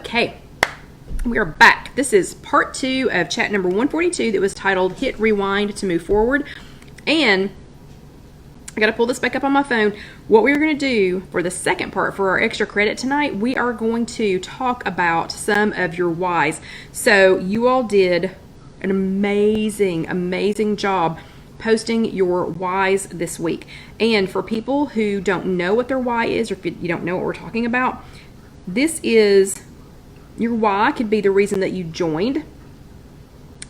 Okay, we are back. This is part 2 of chat number 142 that was titled Hit Rewind to Move Forward. And I got to pull this back up on my phone. What we're going to do for the second part for our extra credit tonight, we are going to talk about some of your whys. So you all did an amazing job posting your whys this week. And for people who don't know what their why is, or if you don't know what we're talking about, this is your why could be the reason that you joined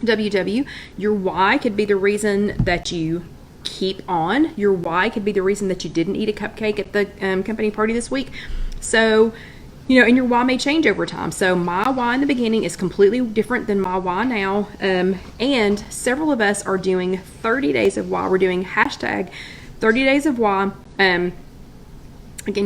WW. Your why could be the reason that you keep on. Your why could be the reason that you didn't eat a cupcake at the company party this week. So, and your why may change over time. So my why in the beginning is completely different than my why now. And several of us are doing 30 days of why. We're doing hashtag 30 days of why. Again,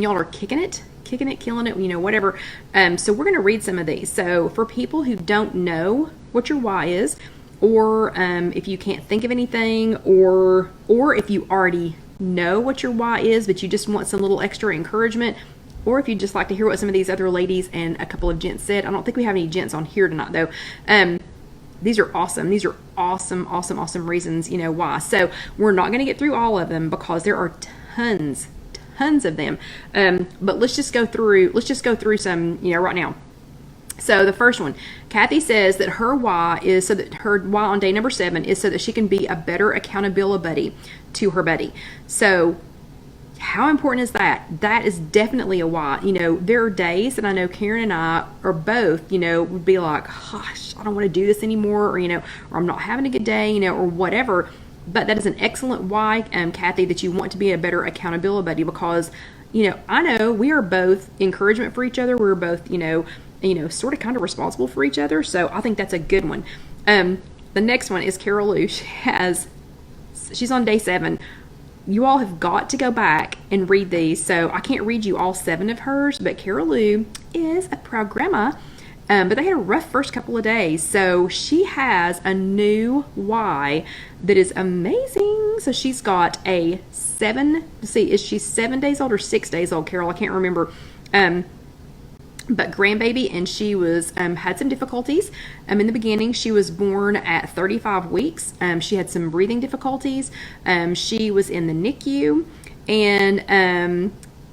y'all are kicking it, killing it, whatever. So we're going to read some of these. So for people who don't know what your why is, or if you can't think of anything, or if you already know what your why is, but you just want some little extra encouragement, or if you'd just like to hear what some of these other ladies and a couple of gents said. I don't think we have any gents on here tonight, though. These are awesome. These are awesome reasons, why. So we're not going to get through all of them because there are tons of them. But let's just go through some, right now. So the first one, Kathy says that her why is her why on day number 7 is so that she can be a better accountability buddy to her buddy. So how important is that? That is definitely a why. There are days that I know Karen and I are both, would be like, gosh, I don't want to do this anymore, or I'm not having a good day, or whatever. But that is an excellent why, Kathy, that you want to be a better accountability buddy, because, I know we are both encouragement for each other. We're both, sort of kind of responsible for each other. So I think that's a good one. The next one is Carol Lou. She's on day 7. You all have got to go back and read these. So I can't read you all 7 of hers, but Carol Lou is a proud grandma. But they had a rough first couple of days. So she has a new why that is amazing. So she's got a 7, is she 7 days old or 6 days old, Carol? I can't remember. But grandbaby, and she was had some difficulties. In the beginning, she was born at 35 weeks. She had some breathing difficulties. She was in the NICU. And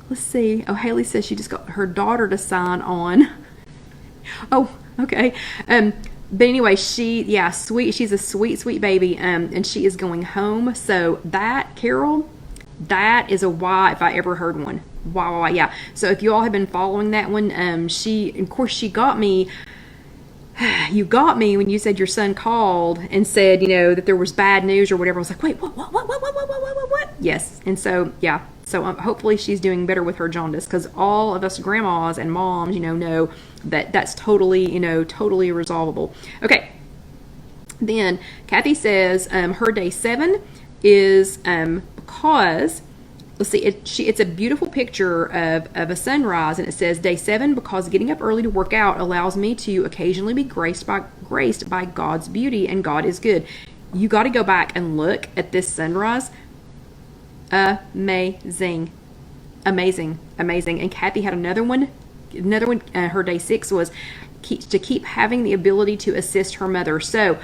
let's see. Oh, Haley says she just got her daughter to sign on. Oh, okay. But anyway, sweet. She's a sweet baby. And she is going home. So that, Carol, that is a why if I ever heard one. Wow, yeah. So if you all have been following that one, she got me. You got me when you said your son called and said, that there was bad news or whatever. I was like, wait, what? Yes. And so, yeah. So hopefully she's doing better with her jaundice, because all of us grandmas and moms, know that that's totally, totally resolvable. Okay. Then Kathy says her day 7 is because, let's see, it's a beautiful picture of a sunrise, and it says day 7 because getting up early to work out allows me to occasionally be graced by God's beauty, and God is good. You got to go back and look at this sunrise. Amazing. And Kathy had another one. Her day 6 was to keep having the ability to assist her mother. So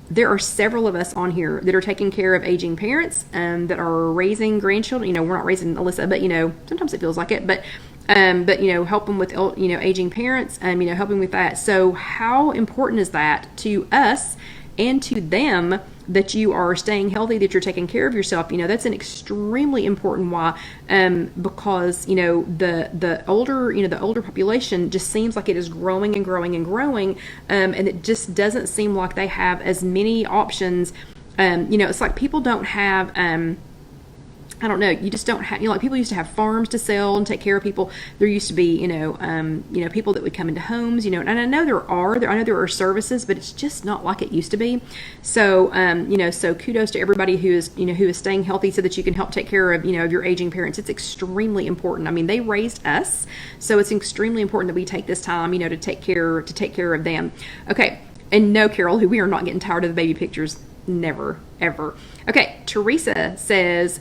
there are several of us on here that are taking care of aging parents, that are raising grandchildren. We're not raising Alyssa, but sometimes it feels like it. But helping with aging parents, helping with that. So how important is that to us and to them that you are staying healthy, that you're taking care of yourself? That's an extremely important why, because the older population just seems like it is growing and growing and growing, and it just doesn't seem like they have as many options. It's like people don't have I don't know, you just don't have, like people used to have farms to sell and take care of people. There used to be, people that would come into homes, and I know there are services, but it's just not like it used to be. So, so kudos to everybody who is staying healthy so that you can help take care of, of your aging parents. It's extremely important. I mean, they raised us, so it's extremely important that we take this time, to take care of them. Okay. And no, Carol, we are not getting tired of the baby pictures. Never, ever. Okay. Teresa says,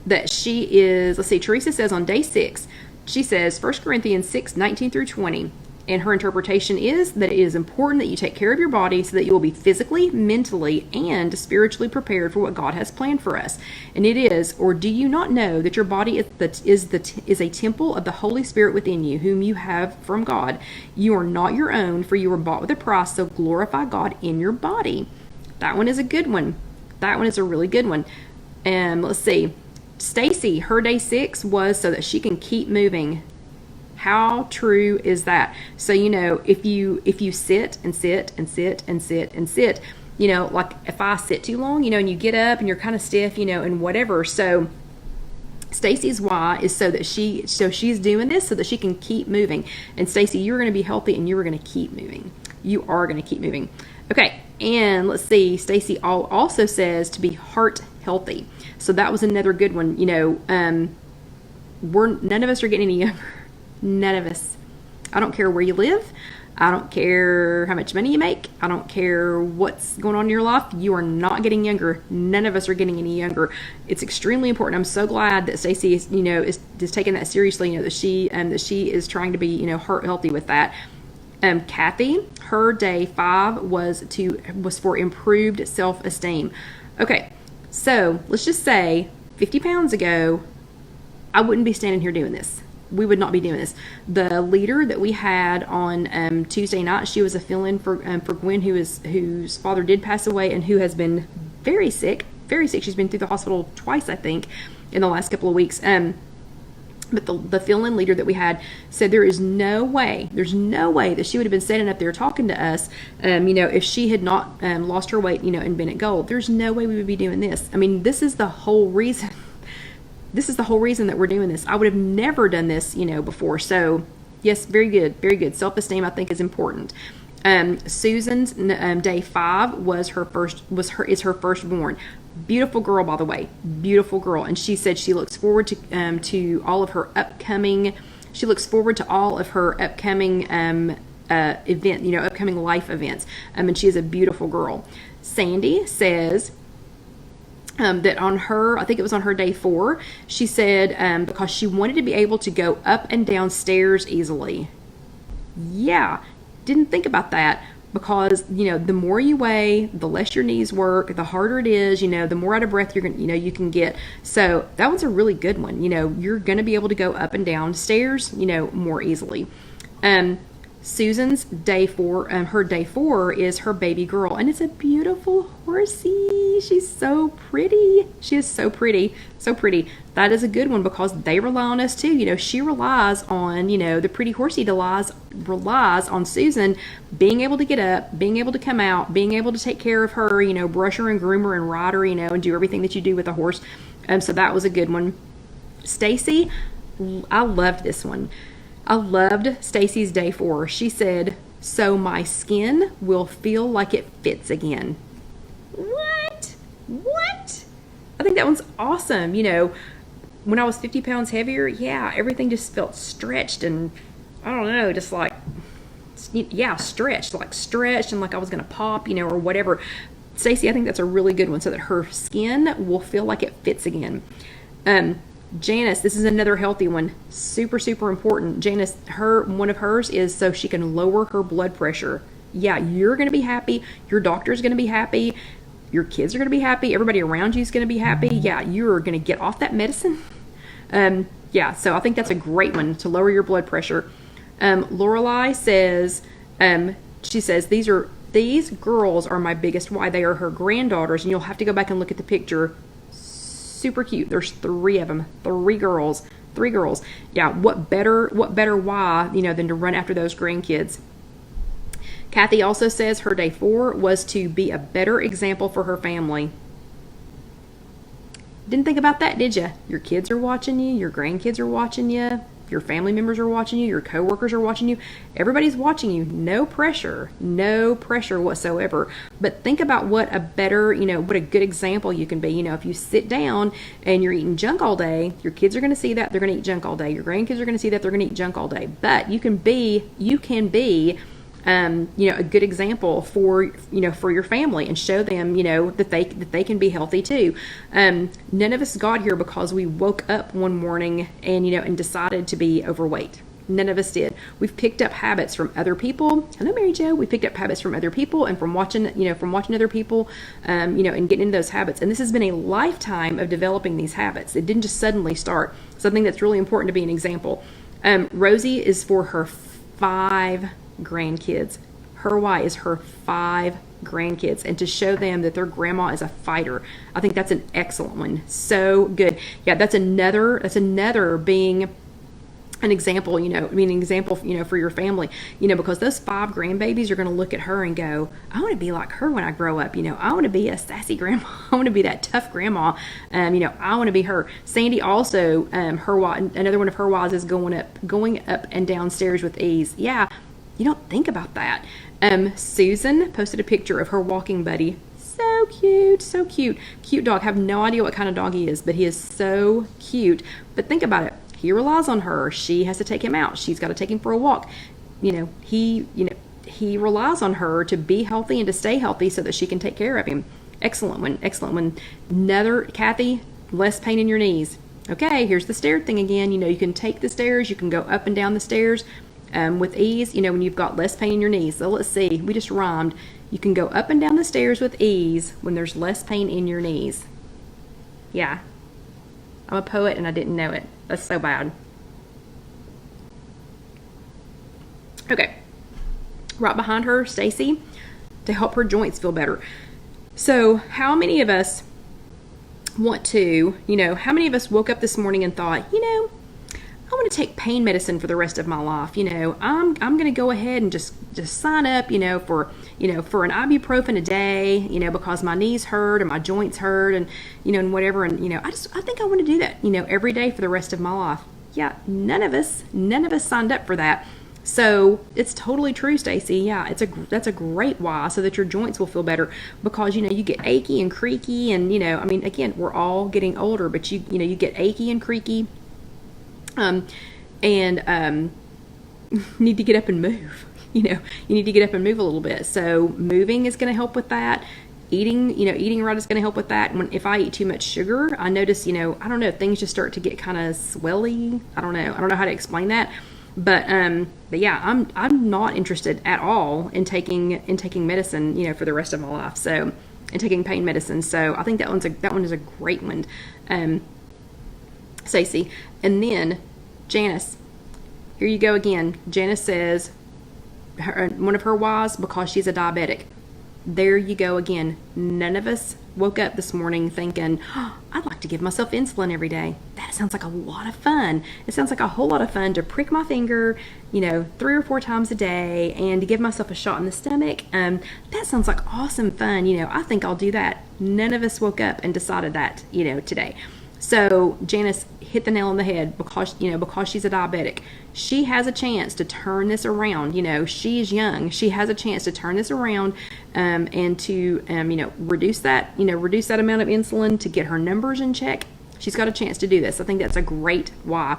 that she is, Teresa says on day 6, she says 1 Corinthians 6:19 through 20, And her interpretation is that it is important that you take care of your body so that you will be physically, mentally, and spiritually prepared for what God has planned for us. And it is, or do you not know that your body is a temple of the Holy Spirit within you, whom you have from God? You are not your own, for you were bought with a price, so glorify God in your body. That one is a good one. That one is a really good one. Let's see. Stacy, her day 6 was so that she can keep moving. How true is that? So, if you sit and sit and sit and sit and sit, like if I sit too long, and you get up and you're kind of stiff, and whatever. So Stacy's why is so she's doing this so that she can keep moving. And Stacy, you're going to be healthy and you're going to keep moving. You are going to keep moving. Okay. And let's see. Stacy also says to be heart healthy. So that was another good one. None of us are getting any younger. None of us. I don't care where you live. I don't care how much money you make. I don't care what's going on in your life. You are not getting younger. None of us are getting any younger. It's extremely important. I'm so glad that Stacy is taking that seriously. That she is trying to be heart healthy with that. Kathy, her day 5 was for improved self-esteem. Okay, so let's just say 50 pounds ago, I wouldn't be standing here doing this. We would not be doing this. The leader that we had on Tuesday night, she was a fill-in for Gwen, whose father did pass away and who has been very sick. Very sick. She's been through the hospital twice, I think, in the last couple of weeks. But the fill-in leader that we had said there's no way that she would have been standing up there talking to us, if she had not lost her weight, and been at goal. There's no way we would be doing this. I mean, this is the whole reason. This is the whole reason that we're doing this. I would have never done this, before. So, yes, very good, very good. Self-esteem, I think, is important. Susan's day 5 is her firstborn. Beautiful girl, by the way, beautiful girl. And she said she looks forward to all of her upcoming. She looks forward to all of her upcoming upcoming life events. And she is a beautiful girl. Sandy says. That on her, I think it was on her day 4, she said because she wanted to be able to go up and down stairs easily. Yeah, didn't think about that because, the more you weigh, the less your knees work, the harder it is, the more out of breath you can get. So that one's a really good one. You're going to be able to go up and down stairs, more easily. Susan's day 4, her day 4 is her baby girl, and it's a beautiful horsey. She's so pretty. She is so pretty, so pretty. That is a good one because they rely on us too. She relies on, the pretty horsey relies on Susan being able to get up, being able to come out, being able to take care of her, brush her and groom her and ride her, and do everything that you do with a horse. So that was a good one. Stacy, I loved this one. I loved Stacy's day 4. She said, so my skin will feel like it fits again. What? I think that one's awesome. When I was 50 pounds heavier, everything just felt stretched and I don't know, just like, stretched and like I was going to pop, or whatever. Stacy, I think that's a really good one so that her skin will feel like it fits again. Janice, this is another healthy one. Super, super important. Janice, one of hers is so she can lower her blood pressure. Yeah, you're going to be happy. Your doctor's going to be happy. Your kids are going to be happy. Everybody around you is going to be happy. Yeah, you're going to get off that medicine. So I think that's a great one to lower your blood pressure. Lorelai says, she says, these girls are my biggest why. They are her granddaughters, and you'll have to go back and look at the picture. Super cute. There's 3 of them. 3 girls. Yeah, what better why, than to run after those grandkids. Kathy also says her day 4 was to be a better example for her family. Didn't think about that, did you? Your kids are watching you. Your grandkids are watching you. Your family members are watching you. Your coworkers are watching you. Everybody's watching you. No pressure whatsoever. But think about what a better, what a good example you can be. If you sit down and you're eating junk all day, your kids are going to see that. They're going to eat junk all day. Your grandkids are going to see that. They're going to eat junk all day. But you can be a good example for your family and show them, that they can be healthy too. None of us got here because we woke up one morning and, and decided to be overweight. None of us did. We've picked up habits from other people. Hello, Mary Jo. We picked up habits from other people and from watching, from watching other people, and getting into those habits. And this has been a lifetime of developing these habits. It didn't just suddenly start. Something that's really important to be an example. Rosie is for her 5 grandkids. Her why is her 5 grandkids, and to show them that their grandma is a fighter. I think that's an excellent one. So good. Yeah, that's another being an example, being an example, for your family, because those 5 grandbabies are going to look at her and go, I want to be like her when I grow up. I want to be a sassy grandma. I want to be that tough grandma. I want to be her. Sandy also, another one of her whys is going up and down stairs with ease. Yeah. You don't think about that. Susan posted a picture of her walking buddy. So cute, so cute. Cute dog. Have no idea what kind of dog he is, but he is so cute. But think about it. He relies on her. She has to take him out. She's got to take him for a walk. He relies on her to be healthy and to stay healthy so that she can take care of him. Excellent one, excellent one. Another, Kathy, less pain in your knees. Okay, here's the stair thing again. You can take the stairs. You can go up and down the stairs with ease, when you've got less pain in your knees. So let's see, we just rhymed. You can go up and down the stairs with ease when there's less pain in your knees. Yeah. I'm a poet and I didn't know it. That's so bad. Okay. Right behind her, Stacy, to help her joints feel better. So how many of us want to, how many of us woke up this morning and thought, I want to take pain medicine for the rest of my life. I'm going to go ahead and just sign up, for an ibuprofen a day, because my knees hurt and my joints hurt and, and whatever. And, I think I want to do that, every day for the rest of my life. Yeah. None of us signed up for that. So it's totally true, Stacy. Yeah. That's a great why, so that your joints will feel better, because, you get achy and creaky and, again, we're all getting older, but you get achy and creaky. Need to get up and move. You need to get up and move a little bit. So moving is going to help with that. Eating right is going to help with that. If I eat too much sugar, I notice, I don't know, things just start to get kind of swelly. I don't know how to explain that. But yeah, I'm not interested at all in taking medicine, for the rest of my life. So, and taking pain medicine. So I think that one is a great one. Stacey. And then Janice, here you go again. Janice says one of her whys, because she's a diabetic. There you go again. None of us woke up this morning thinking, I'd like to give myself insulin every day. That sounds like a lot of fun. It sounds like a whole lot of fun to prick my finger, 3 or 4 times a day and to give myself a shot in the stomach. That sounds like awesome fun. I think I'll do that. None of us woke up and decided that, today. So Janice hit the nail on the head, because she's a diabetic. She has a chance to turn this around. She is young. She has a chance to turn this around, and to reduce that amount of insulin, to get her numbers in check. She's got a chance to do this. I think that's a great why.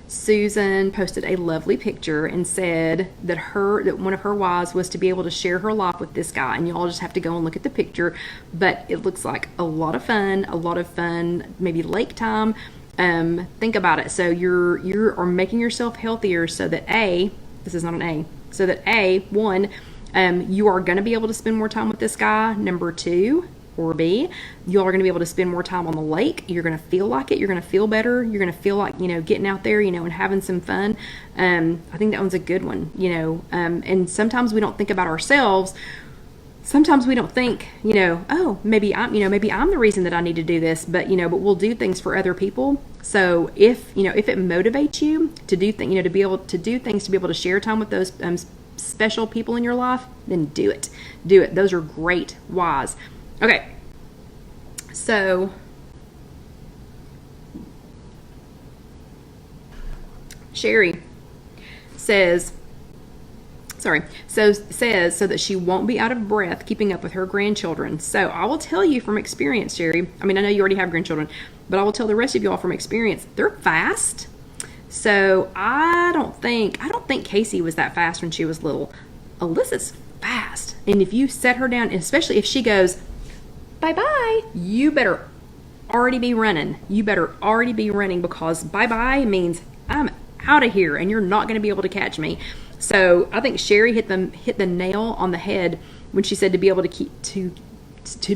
Susan posted a lovely picture and said that one of her whys was to be able to share her life with this guy. And you all just have to go and look at the picture. But it looks like a lot of fun, maybe lake time. Think about it. So you are making yourself healthier, so that this is not an A, so that one, you are going to be able to spend more time with this guy. Number 2, or B, you all are going to be able to spend more time on the lake. You're going to feel like it. You're going to feel better. You're going to feel like, getting out there, and having some fun. I think that one's a good one, and sometimes we don't think about ourselves. Sometimes we don't think, oh, maybe I'm the reason that I need to do this, but we'll do things for other people. So if it motivates you to do things, to be able to do things, to be able to share time with those special people in your life, then do it. Those are great whys. Okay, so Sherry says so that she won't be out of breath keeping up with her grandchildren. So I will tell you from experience, Sherry, I know you already have grandchildren, but I will tell the rest of y'all from experience, they're fast. So I don't think Casey was that fast when she was little. Alyssa's fast. And if you set her down, especially if she goes, bye-bye, you better already be running. Because bye-bye means I'm out of here, and you're not going to be able to catch me. So I think Sherry hit the nail on the head when she said to be able to keep to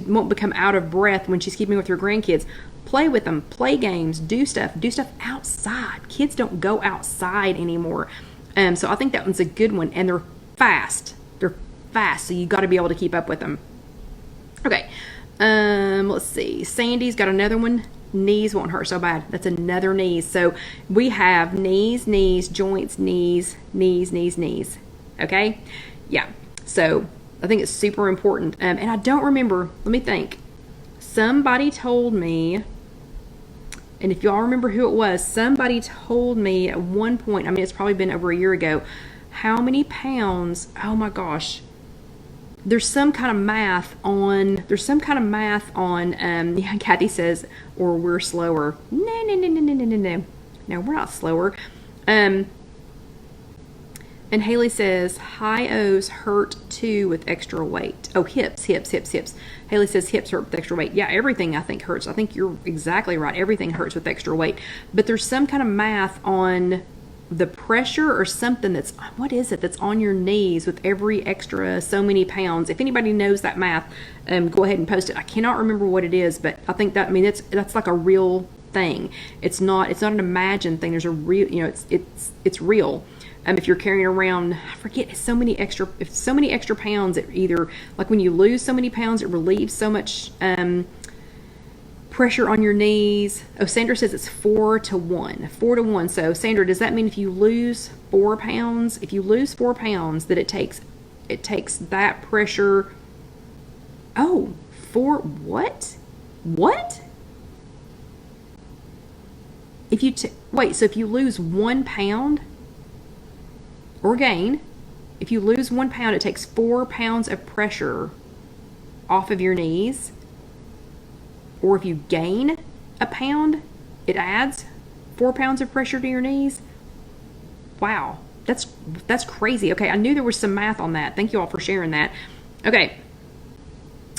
won't become out of breath when she's keeping with her grandkids. Play with them, play games, do stuff outside. Kids don't go outside anymore. So I think that one's a good one, and they're fast. So you got to be able to keep up with them. Okay, let's see. Sandy's got another one. Knees won't hurt so bad. That's another knees. So we have knees, joints, knees. Okay? Yeah. So I think it's super important. And I don't remember. Let me think. Somebody told me, and if y'all remember who it was, somebody told me at one point, I mean, it's probably been over a year ago, how many pounds, oh my gosh, there's some kind of math on, yeah, Kathy says, or we're slower. No, we're not slower. And Haley says, high O's hurt too with extra weight. Oh, hips. Haley says hips hurt with extra weight. Yeah, everything I think hurts. I think you're exactly right. Everything hurts with extra weight. But there's some kind of math on the pressure or something that's on your knees with every extra so many pounds. If anybody knows that math, go ahead and post it. I cannot remember what it is, but I think that, I mean, that's like a real thing. It's not an imagined thing. There's a real, it's real. If you're carrying around, I forget, so many extra pounds, it either, like when you lose so many pounds, it relieves so much pressure on your knees. Oh, Sandra says it's 4 to 1. 4 to 1. So Sandra, does that mean if you lose 4 pounds, that it takes that pressure? Oh, what? Wait, so if you lose 1 pound or gain, if you lose 1 pound, it takes 4 pounds of pressure off of your knees. Or if you gain a pound, it adds 4 pounds of pressure to your knees. Wow, that's crazy. Okay, I knew there was some math on that. Thank you all for sharing that. Okay,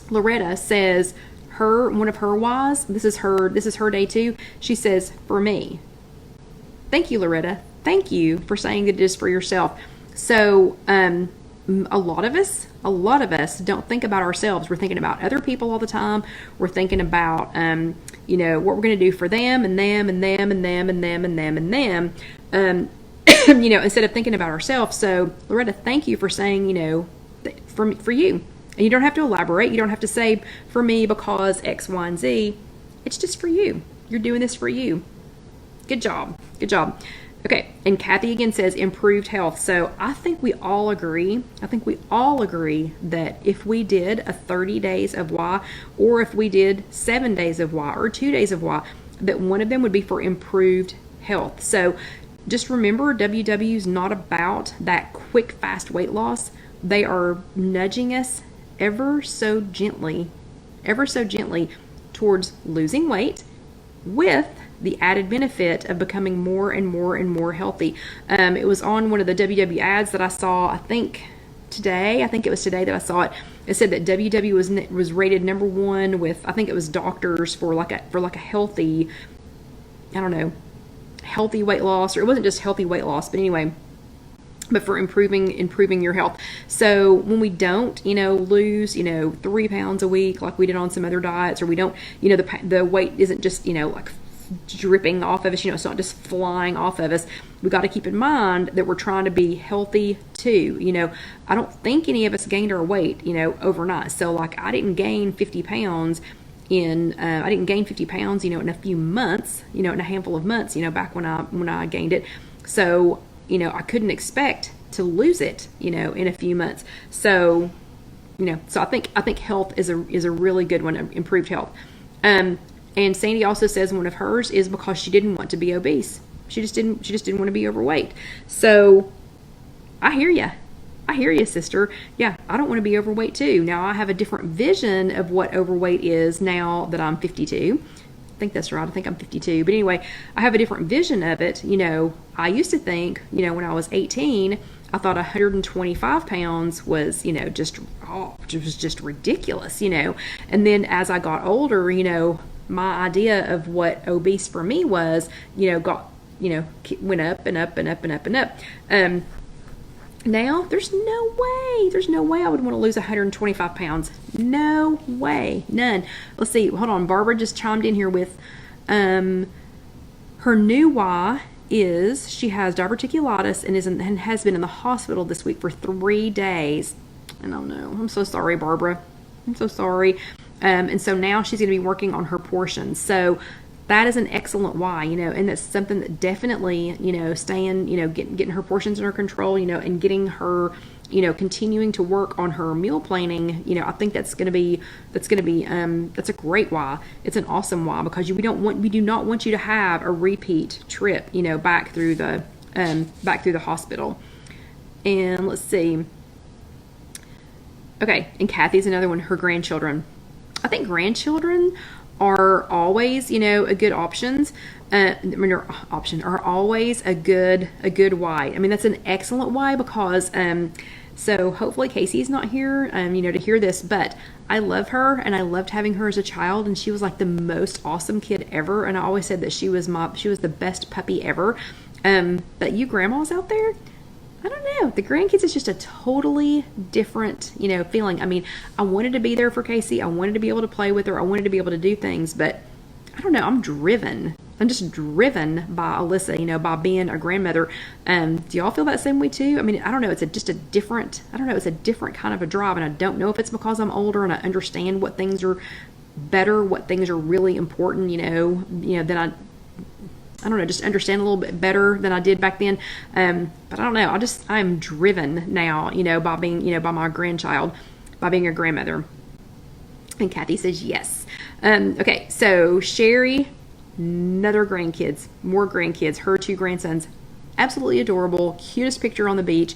Loretta says one of her WHYS. This is her day too. She says, for me. Thank you, Loretta. Thank you for saying that it is for yourself. So a lot of us don't think about ourselves. We're thinking about other people all the time. We're thinking about what we're going to do for them and them and them and them and them and them and them. Instead of thinking about ourselves. So Loretta, thank you for saying for you. And you don't have to elaborate. You don't have to say for me because X, Y, and Z. It's just for you. You're doing this for you. Good job. Okay, and Kathy again says improved health. So I think we all agree. That if we did a 30 days of WHY, or if we did 7 days of WHY, or 2 days of WHY, that one of them would be for improved health. So just remember, WW is not about that quick, fast weight loss. They are nudging us ever so gently towards losing weight with the added benefit of becoming more and more healthy. It was on one of the WW ads that I saw, I think it was today that I saw it. It said that WW was rated number 1 with, I think it was doctors for like a healthy, healthy weight loss, or it wasn't just healthy weight loss, but anyway, but for improving your health. So when we don't, lose, 3 pounds a week like we did on some other diets, or we don't, the weight isn't just, like dripping off of us, it's not just flying off of us. We got to keep in mind that we're trying to be healthy too. I don't think any of us gained our weight, overnight. So like I didn't gain 50 pounds in a few months, in a handful of months, back when I gained it. So, I couldn't expect to lose it, in a few months. So, so I think health is a really good one, improved health. And Sandy also says one of hers is because she didn't want to be obese. She just didn't want to be overweight. So I hear you, sister. Yeah, I don't want to be overweight too. Now I have a different vision of what overweight is now that I'm 52. I think that's right. I think I'm 52. But anyway, I have a different vision of it. I used to think, when I was 18, I thought 125 pounds was, just ridiculous, And then as I got older, my idea of what obese for me was, got went up and up and up and up and up. Now, there's no way I would want to lose 125 pounds. No way. None. Let's see. Hold on. Barbara just chimed in here with her new why is she has diverticulitis and has been in the hospital this week for 3 days. I don't know. I'm so sorry, Barbara. I'm so sorry. And so now she's going to be working on her portions. So that is an excellent why, and that's something that definitely, staying, getting her portions under control, and getting her, continuing to work on her meal planning, I think that's a great why. It's an awesome why, because we do not want you to have a repeat trip, back through the hospital. And let's see. Okay. And Kathy's another one, her grandchildren. I think grandchildren are always, a good options. Are always a good why. I mean, that's an excellent why, because so hopefully Casey's not here, to hear this, but I love her and I loved having her as a child, and she was like the most awesome kid ever. And I always said that she was the best puppy ever. But you grandmas out there, I don't know. The grandkids is just a totally different, feeling. I mean, I wanted to be there for Casey. I wanted to be able to play with her. I wanted to be able to do things, but I don't know. I'm just driven by Alyssa, by being a grandmother. Do y'all feel that same way too? I mean, I don't know. It's a different kind of a drive. And I don't know if it's because I'm older and I understand what things are better, what things are really important, than I don't know, just understand a little bit better than I did back then. But I don't know. I'm driven now, by being, by my grandchild, by being a grandmother. And Kathy says yes. Okay. So Sherry, more grandkids, her 2 grandsons, absolutely adorable, cutest picture on the beach,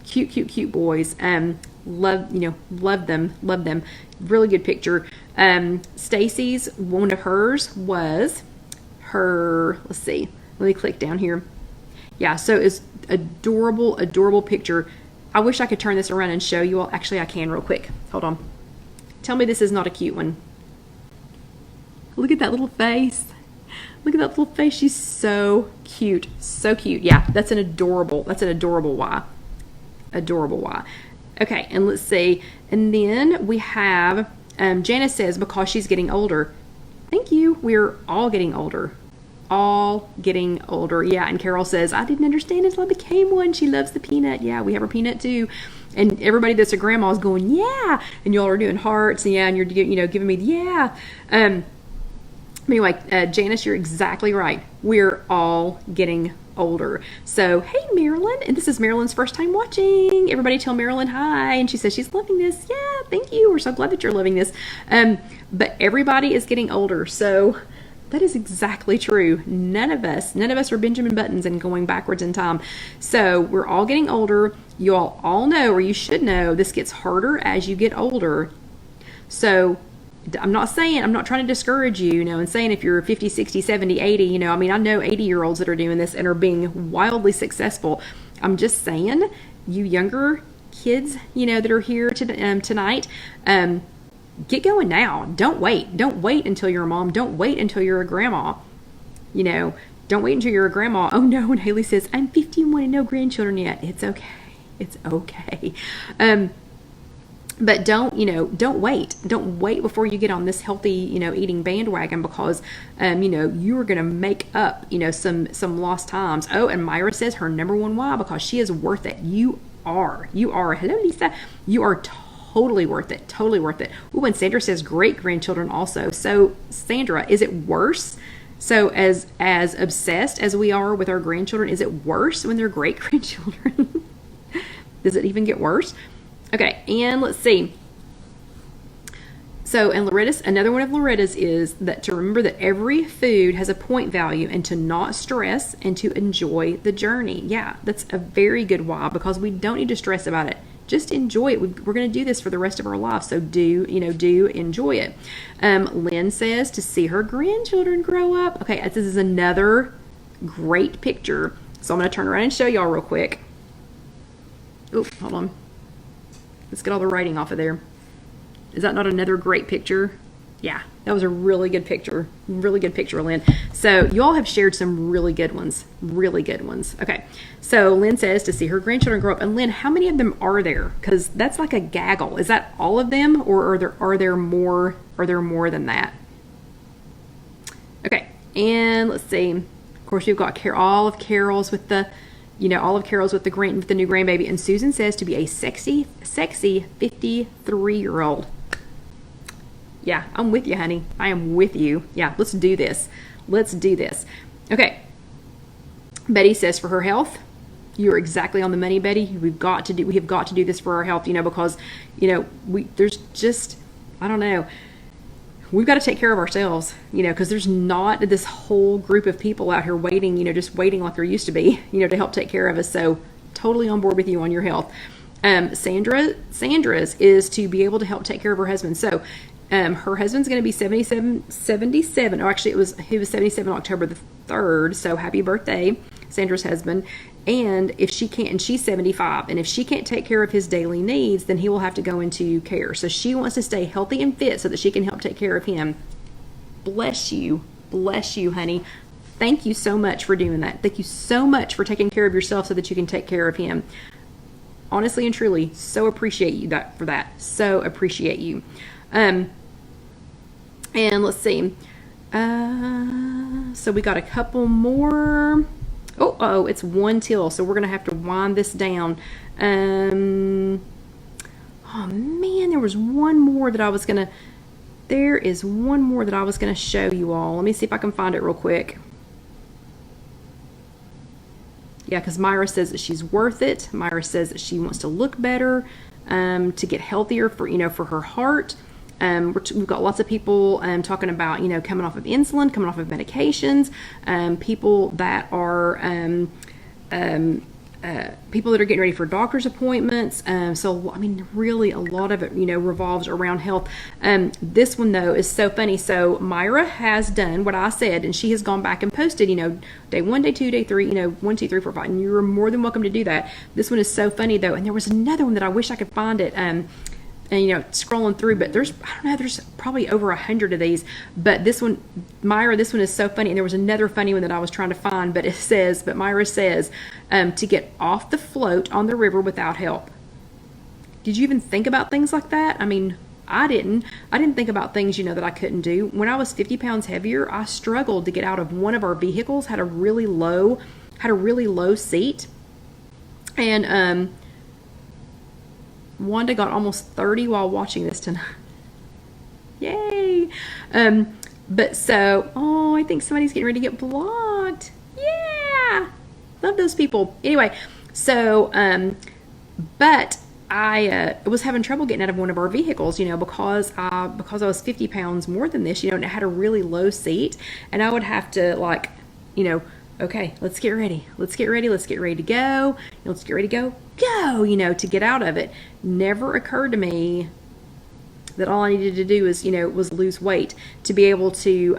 cute boys. Love them. Really good picture. Stacy's, one of hers was her, let's see, let me click down here. Yeah, so it's adorable picture. I wish I could turn this around and show you all. Actually, I can real quick. Hold on. Tell me this is not a cute one. Look at that little face. She's so cute. Yeah, that's an adorable why. Okay, and let's see. And then we have, Janice says, because she's getting older. Thank you. We're all getting older. Yeah, and Carol says, I didn't understand until I became one. She loves the peanut. Yeah, we have her peanut too. And everybody that's a grandma is going, yeah. And y'all are doing hearts. And yeah, and you're, giving me, yeah. Anyway, Janice, you're exactly right. We're all getting older. So, hey, Marilyn. And this is Marilyn's first time watching. Everybody tell Marilyn hi. And she says she's loving this. Yeah, thank you. We're so glad that you're loving this. But everybody is getting older. So that is exactly true. None of us are Benjamin Buttons and going backwards in time. So we're all getting older. You all know, or you should know, this gets harder as you get older. So I'm not trying to discourage you, and saying if you're 50, 60, 70, 80, I mean, I know 80-year-olds that are doing this and are being wildly successful. I'm just saying, you younger kids, that are here tonight, get going now. Don't wait until you're a mom. Don't wait until you're a grandma. Don't wait until you're a grandma. Oh no. And Haley says, I'm 51 and no grandchildren yet. It's okay. But don't wait. Don't wait before you get on this healthy, eating bandwagon, because, you are going to make up, some lost times. Oh, and Myra says her number one why, because she is worth it. You are. Hello, Lisa. You are totally worth it. Ooh, and Sandra says great grandchildren also. So Sandra, is it worse? So as obsessed as we are with our grandchildren, is it worse when they're great grandchildren? Does it even get worse? Okay, and let's see. So, and Loretta's, another one of Loretta's is that to remember that every food has a point value and to not stress and to enjoy the journey. Yeah, that's a very good why, because we don't need to stress about it. Just enjoy it. We're going to do this for the rest of our lives, so do enjoy it. Lynn says to see her grandchildren grow up. Okay, this is another great picture. So I'm going to turn around and show y'all real quick. Oh, hold on. Let's get all the writing off of there. Is that not another great picture? Yeah, That was a really good picture. Really good picture, Lynn. So you all have shared some really good ones. Really good ones. Okay. So Lynn says to see her grandchildren grow up. And Lynn, how many of them are there? Because that's like a gaggle. Is that all of them, or are there more? Are there more than that? Okay. And let's see. Of course, we've got all of Carol's with the, all of Carol's with the new grandbaby. And Susan says to be a sexy 53-year-old. Yeah, I'm with you, honey. I am with you. Yeah, let's do this. Let's do this. Okay. Betty says for her health, you're exactly on the money, Betty. We have got to do this for our health, because, there's just, I don't know. We've got to take care of ourselves, because there's not this whole group of people out here waiting, just waiting like there used to be, to help take care of us. So totally on board with you on your health. Sandra's is to be able to help take care of her husband. So her husband's going to be 77. Oh, actually, he was 77 October the 3rd. So happy birthday, Sandra's husband. And if she can't, and she's 75, and if she can't take care of his daily needs, then he will have to go into care. So she wants to stay healthy and fit so that she can help take care of him. Bless you, honey. Thank you so much for doing that. Thank you so much for taking care of yourself so that you can take care of him. Honestly and truly, so appreciate you for that. So appreciate you. And let's see. So we got a couple more. Oh, it's 1 till, so we're going to have to wind this down. Oh man, there is one more that I was going to show you all. Let me see if I can find it real quick. Yeah, because Myra says that she's worth it. Myra says that she wants to look better, to get healthier for her heart. We've got lots of people talking about, coming off of insulin, coming off of medications, people that are getting ready for doctor's appointments. So, I mean, really a lot of it, revolves around health. This one, though, is so funny. So Myra has done what I said, and she has gone back and posted, day 1, day 2, day 3, 1, 2, 3, 4, 5. And you're more than welcome to do that. This one is so funny, though. And there was another one that I wish I could find it. And scrolling through, but there's probably over 100 of these. But this one, Myra, this one is so funny. And there was another funny one that I was trying to find, but Myra says, to get off the float on the river without help. Did you even think about things like that? I mean, I didn't think about things, that I couldn't do. When I was 50 pounds heavier, I struggled to get out of one of our vehicles, had a really low seat. And, Wanda got almost 30 while watching this tonight. Yay! But so, I think somebody's getting ready to get blocked. Yeah! Love those people. Anyway, so, but I was having trouble getting out of one of our vehicles, because I was 50 pounds more than this, and it had a really low seat, and I would have to okay, let's get ready to go. Let's get ready to go, to get out of it. Never occurred to me that all I needed to do was lose weight to be able to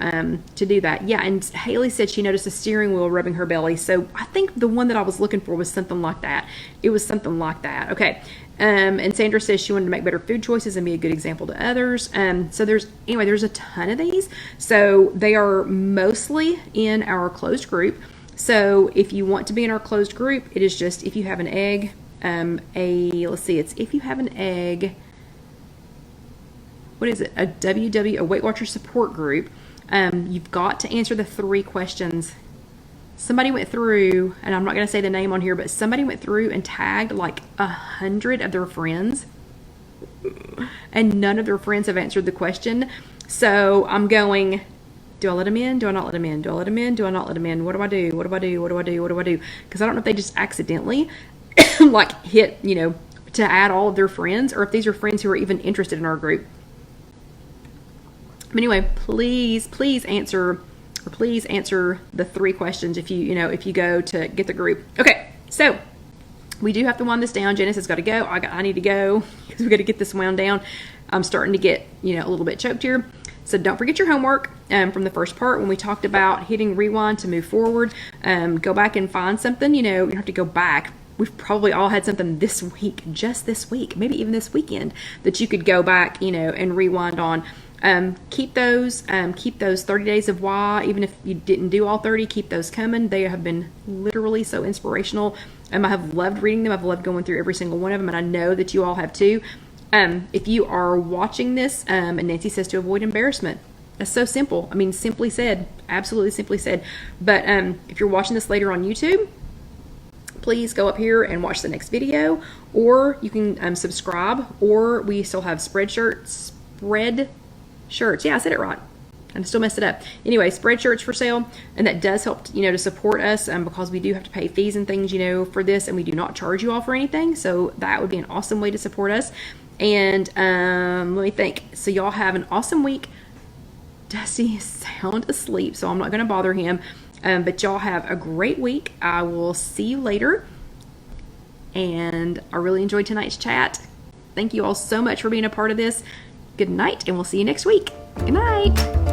do that. Yeah, and Haley said she noticed a steering wheel rubbing her belly. So I think the one that I was looking for was something like that. It was something like that. Okay. And Sandra says she wanted to make better food choices and be a good example to others. So there's a ton of these. So they are mostly in our closed group. So if you want to be in our closed group, it is just If You Have an Egg. It's If You Have an Egg. What is it? A Weight Watchers support group. You've got to answer the 3 questions. Somebody went through, and I'm not going to say the name on here, but somebody went through and tagged like 100 of their friends, and none of their friends have answered the question. So I'm going, do I let them in? Do I not let them in? Do I let them in? Do I not let them in? What do I do? What do I do? What do I do? What do I do? Because I don't know if they just accidentally hit, to add all of their friends, or if these are friends who are even interested in our group. But anyway, please answer the 3 questions if you go to get the group. Okay, so we do have to wind this down. Janice has got to go. I need to go because we got to get this wound down. I'm starting to get a little bit choked here. So don't forget your homework from the first part when we talked about hitting rewind to move forward. Go back and find something. You don't have to go back. We've probably all had something just this week, maybe even this weekend, that you could go back, and rewind on. Keep those 30 days of why, even if you didn't do all 30, keep those coming. They have been literally so inspirational. I have loved reading them. I've loved going through every single one of them, and I know that you all have too. If you are watching this, and Nancy says to avoid embarrassment, that's so simple. I mean, simply said, absolutely simply said. But if you're watching this later on YouTube, please go up here and watch the next video, or you can subscribe, or we still have spread shirts. Yeah, I said it right. I still messed it up. Anyway, spread shirts for sale, and that does help, to support us, because we do have to pay fees and things, for this, and we do not charge you all for anything. So that would be an awesome way to support us. And let me think. So y'all have an awesome week. Dusty is sound asleep, so I'm not going to bother him. But y'all have a great week. I will see you later. And I really enjoyed tonight's chat. Thank you all so much for being a part of this. Good night, and we'll see you next week. Good night.